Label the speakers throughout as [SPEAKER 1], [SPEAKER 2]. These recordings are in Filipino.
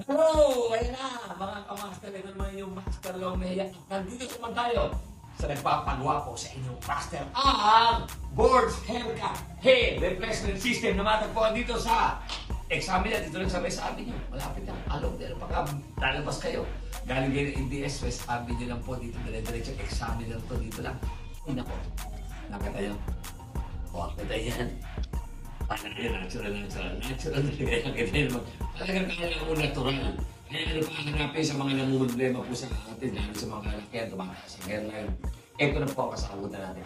[SPEAKER 1] Hello! Ayan na, mga kamaster. Ito naman yung Master Lomea. Nandito naman tayo sa nagpapagawa po sa inyong master ang Boards Hair Replacement System na matagpuan dito sa Examiner. Dito lang sa West Avenue. Malapit lang. Along there. Pagka lalabas kayo. Galing kayo ng NDS West Avenue lang po dito. Dire-diretso Examiner po dito lang. Ay nako. Nakita nyo? O, kita yan. Natural. Natural na kaya kita yun. Talagang kaya mo natural. Kaya ano pa hanapin sa mga namumblema po sa atin, lalo sa mga kalakyan, tumataas ang hairline. Ito na po ang kasagutan natin.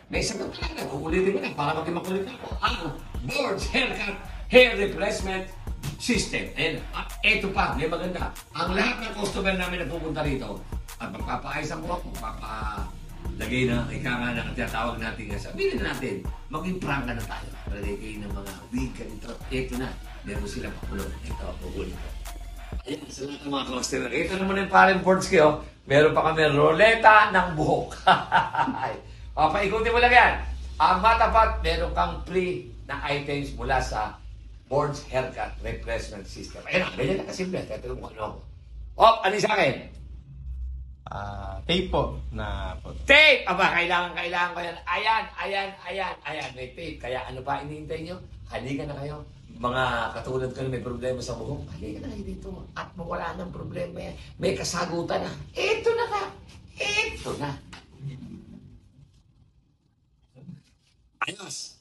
[SPEAKER 1] May sagot talaga, kukulitin mo na para maging makulit ako. Ang Boards Hair Replacement System. Ayan. At ito pa, may maganda. Ang lahat ng customer namin na pupunta rito, at magpapaayos ang buhok, magpapalagay na ika nga na tinatawag natin nga. Sabihin natin, maging prangka na tayo. Palagay kayo ng mga wig ganito. Ito na, meron silang pakulong. Ito, pukulit ko. Ayan, sa lahat ng mga customer. Ito naman yung parang boards kayo. Meron pa kami roleta ng buhok. Papaikutin mo lang yan. Ang matapat, meron kang free na items mula sa Boards Haircut Replacement System. Ayan, ganyan lang kasimple. Ito yung ano ako. Ano sa akin?
[SPEAKER 2] Tape po na po.
[SPEAKER 1] Tape! Aba, kailangan ko yan. Ayan. May tape. Kaya ano pa inihintay nyo? Halika na kayo. Mga katulad ko na may problema sa buhok, halika na kayo dito. At mawala ng problema yan. May kasagutan na. Ito na ka. Ito na. Ayos.